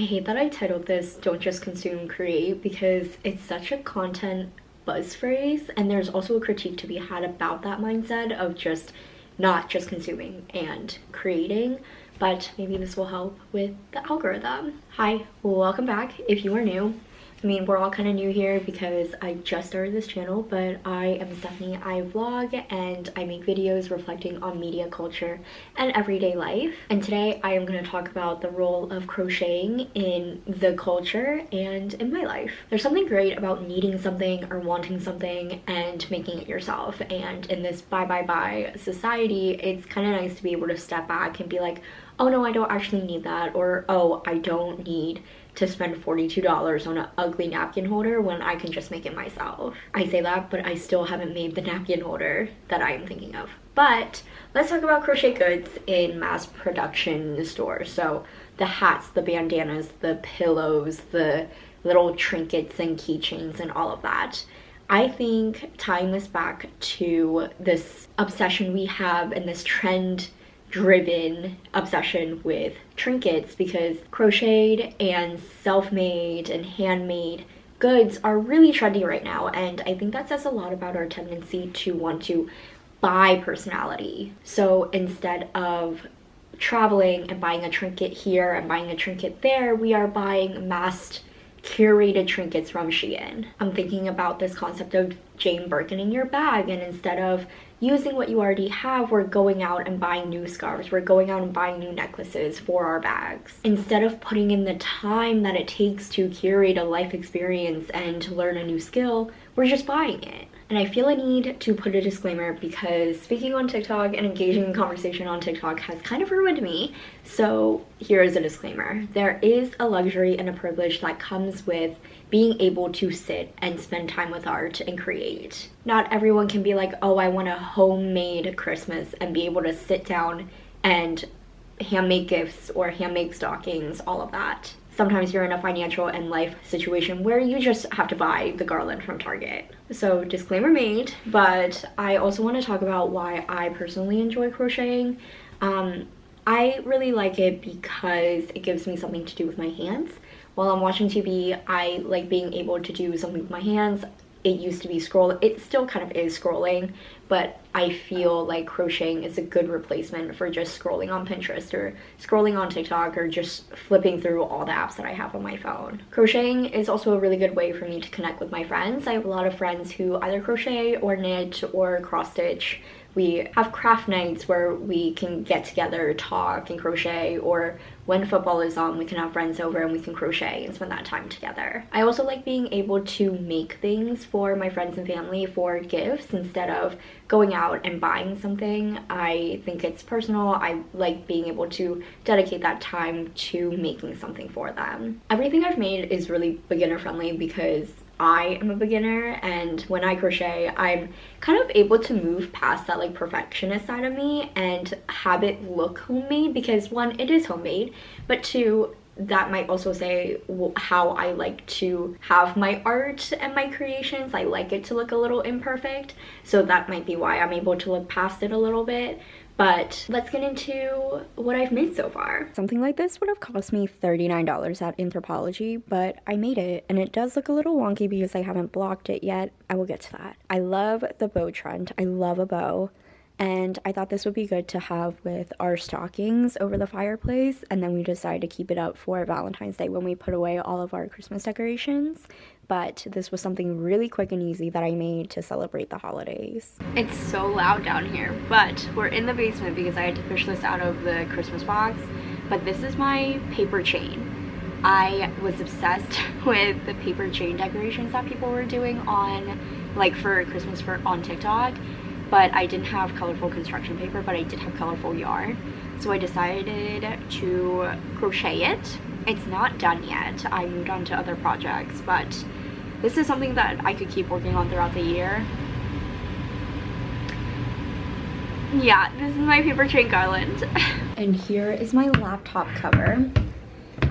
I hate that I titled this Don't Just Consume, Create, because it's such a content buzz phrase, and there's also a critique to be had about that mindset of just not just consuming and creating, but maybe this will help with the algorithm. Hi, welcome back if you are new. I mean, we're all kind of new here because I just started this channel, but I am Stephanie. I vlog and I make videos reflecting on media culture and everyday life. And today I am going to talk about the role of crocheting in the culture and in my life. There's something great about needing something or wanting something and making it yourself. And in this buy society, it's kind of nice to be able to step back and be like, oh no, I don't actually need that, or oh, I don't need to spend $42 on an ugly napkin holder when I can just make it myself. I say that, but I still haven't made the napkin holder that I am thinking of. But let's talk about crochet goods in mass production stores. So the hats, the bandanas, the pillows, the little trinkets and keychains and all of that. I think tying this back to this obsession we have and this trend-driven obsession with trinkets, because crocheted and self-made and handmade goods are really trendy right now, and I think that says a lot about our tendency to want to buy personality. So instead of traveling and buying a trinket here and buying a trinket there, we are buying massed curated trinkets from Shein. I'm thinking about this concept of Jane Birkin in your bag, and instead of using what you already have, we're going out and buying new scarves, we're going out and buying new necklaces for our bags. Instead of putting in the time that it takes to curate a life experience and to learn a new skill, we're just buying it. And I feel a need to put a disclaimer because speaking on TikTok and engaging in conversation on TikTok has kind of ruined me. So here is a disclaimer. There is a luxury and a privilege that comes with being able to sit and spend time with art and create. Not everyone can be like, oh, I want a homemade Christmas and be able to sit down and handmade gifts or handmade stockings, all of that. Sometimes you're in a financial and life situation where you just have to buy the garland from Target. So disclaimer made, but I also want to talk about why I personally enjoy crocheting. I really like it because it gives me something to do with my hands. While I'm watching TV, I like being able to do something with my hands. It used to be scroll, it still kind of is scrolling, but I feel like crocheting is a good replacement for just scrolling on Pinterest or scrolling on TikTok or just flipping through all the apps that I have on my phone. Crocheting is also a really good way for me to connect with my friends. I have a lot of friends who either crochet or knit or cross stitch. We have craft nights where we can get together, talk, and crochet, or when football is on, we can have friends over and we can crochet and spend that time together. I also like being able to make things for my friends and family for gifts instead of going out and buying something. I think it's personal. I like being able to dedicate that time to making something for them. Everything I've made is really beginner friendly because I am a beginner, and when I crochet, I'm kind of able to move past that like perfectionist side of me and have it look homemade, because one, it is homemade, but two, that might also say how I like to have my art and my creations. I like it to look a little imperfect, so that might be why I'm able to look past it a little bit. But let's get into what I've made so far. Something like this would have cost me $39 at Anthropologie, but I made it, and it does look a little wonky because I haven't blocked it yet. I will get to that. I love the bow trend. I love a bow, and I thought this would be good to have with our stockings over the fireplace, and then we decided to keep it up for Valentine's Day when we put away all of our Christmas decorations. But this was something really quick and easy that I made to celebrate the holidays. It's so loud down here, but we're in the basement because I had to push this out of the Christmas box. But this is my paper chain. I was obsessed with the paper chain decorations that people were doing on, like for Christmas on TikTok, but I didn't have colorful construction paper, but I did have colorful yarn. So I decided to crochet it. It's not done yet. I moved on to other projects, but this is something that I could keep working on throughout the year. Yeah, this is my paper chain garland. And here is my laptop cover.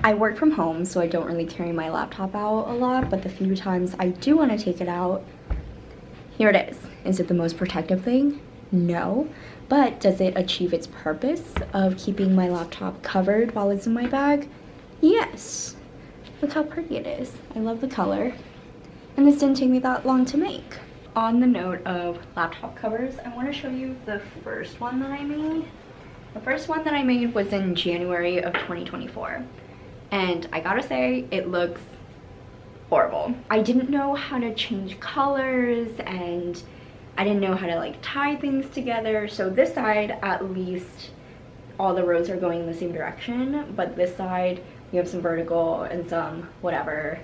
I work from home, so I don't really carry my laptop out a lot, but the few times I do want to take it out, here it is. Is it the most protective thing? No. But does it achieve its purpose of keeping my laptop covered while it's in my bag? Yes. Look how pretty it is. I love the color. And this didn't take me that long to make. On the note of laptop covers, I want to show you the first one that I made. The first one that I made was in January of 2024. And I gotta say, it looks horrible. I didn't know how to change colors, and I didn't know how to like tie things together. So this side, at least all the rows are going in the same direction, but this side we have some vertical and some whatever,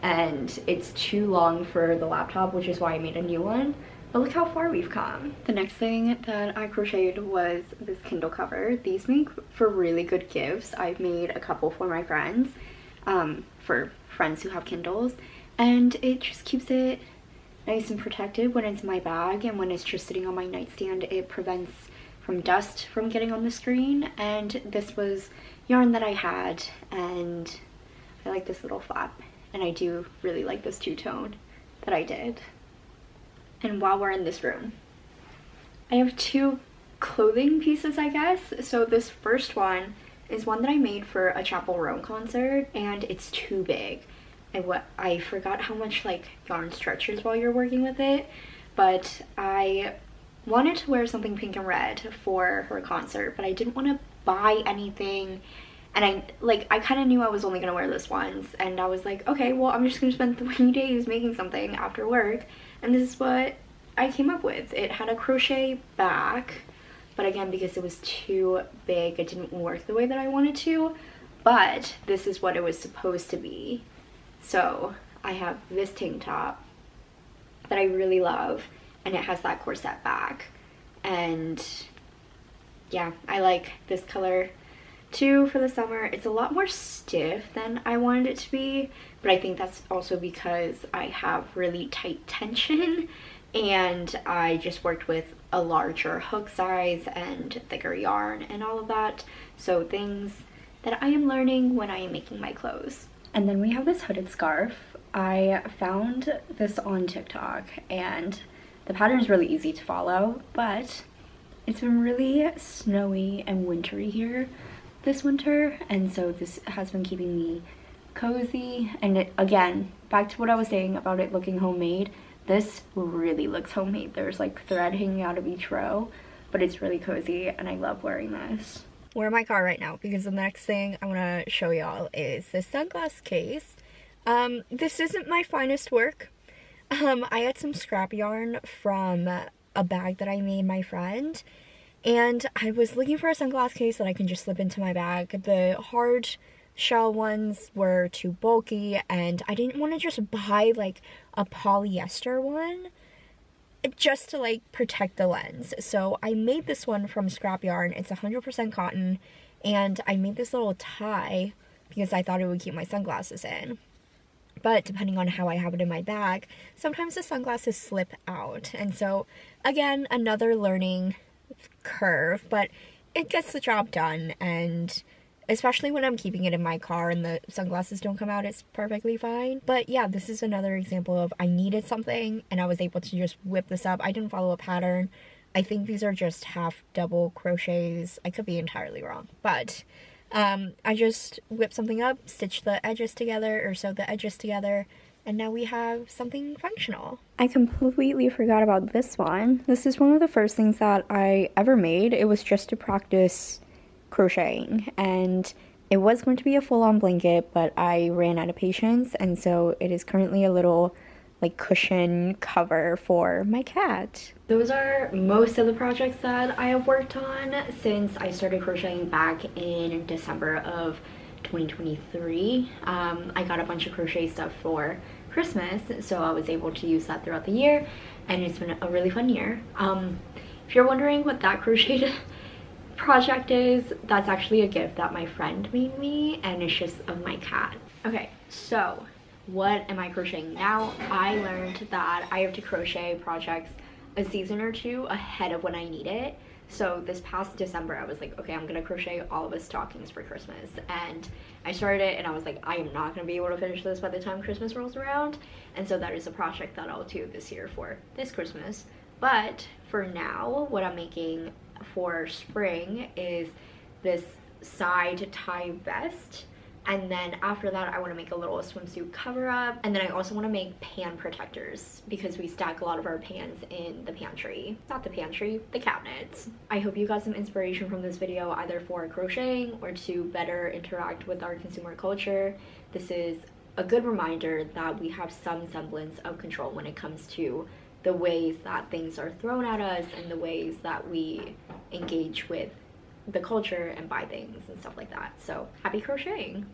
and it's too long for the laptop, which is why I made a new one. But look how far we've come. The next thing that I crocheted was this Kindle cover. These make for really good gifts. I've made a couple for my friends, for friends who have Kindles, and it just keeps it nice and protected when it's in my bag, and when it's just sitting on my nightstand, it prevents from dust from getting on the screen. And this was yarn that I had, and I like this little flap, and I do really like this two-tone that I did. And while we're in this room, I have two clothing pieces, I guess. So this first one is one that I made for a Chapel Roan concert, and it's too big. I forgot how much like yarn stretches while you're working with it, but I wanted to wear something pink and red for her concert, but I didn't want to buy anything, and I kind of knew I was only gonna wear this once, and I was like, okay, well, I'm just gonna spend 3 days making something after work, and this is what I came up with. It had a crochet back, but again, because it was too big, it didn't work the way that I wanted to, but this is what it was supposed to be. So I have this tank top that I really love, and it has that corset back, and yeah, I like this color too for the summer. It's a lot more stiff than I wanted it to be, but I think that's also because I have really tight tension, and I just worked with a larger hook size and thicker yarn and all of that, so things that I am learning when I am making my clothes. And then we have this hooded scarf. I found this on TikTok, and the pattern is really easy to follow, but it's been really snowy and wintry here this winter, and so this has been keeping me cozy. And again, back to what I was saying about it looking homemade, this really looks homemade. There's like thread hanging out of each row, but it's really cozy, and I love wearing this. We're in my car right now because the next thing I want to show y'all is this sunglass case. This isn't my finest work. I had some scrap yarn from a bag that I made my friend, and I was looking for a sunglass case that I can just slip into my bag. The hard shell ones were too bulky, and I didn't want to just buy like a polyester one just to like protect the lens. So I made this one from scrap yarn. It's 100% cotton, and I made this little tie because I thought it would keep my sunglasses in. But depending on how I have it in my bag, sometimes the sunglasses slip out. And so again, another learning curve, but it gets the job done. And especially when I'm keeping it in my car and the sunglasses don't come out, it's perfectly fine. But yeah, this is another example of I needed something and I was able to just whip this up. I didn't follow a pattern. I think these are just half double crochets. I could be entirely wrong, but I just whipped something up, stitched the edges together, or sewed the edges together, and now we have something functional. I completely forgot about this one. This is one of the first things that I ever made. It was just to practice crocheting, and it was going to be a full-on blanket, but I ran out of patience, and so it is currently a little like cushion cover for my cat. Those are most of the projects that I have worked on since I started crocheting back in December of 2023. I got a bunch of crochet stuff for Christmas, so I was able to use that throughout the year, and it's been a really fun year. If you're wondering what that crocheted project is, that's actually a gift that my friend made me, and it's just of my cat. Okay, so what am I crocheting now? I learned that I have to crochet projects a season or two ahead of when I need it. So this past December, I was like, okay, I'm gonna crochet all of his stockings for Christmas. And I started it, and I was like, I am not gonna be able to finish this by the time Christmas rolls around. And so that is a project that I'll do this year for this Christmas. But for now, what I'm making for spring is this side tie vest And then after that, I want to make a little swimsuit cover up. And then I also want to make pan protectors because we stack a lot of our pans in the pantry. Not the pantry, the cabinets. I hope you got some inspiration from this video, either for crocheting or to better interact with our consumer culture. This is a good reminder that we have some semblance of control when it comes to the ways that things are thrown at us and the ways that we engage with the culture and buy things and stuff like that. So happy crocheting!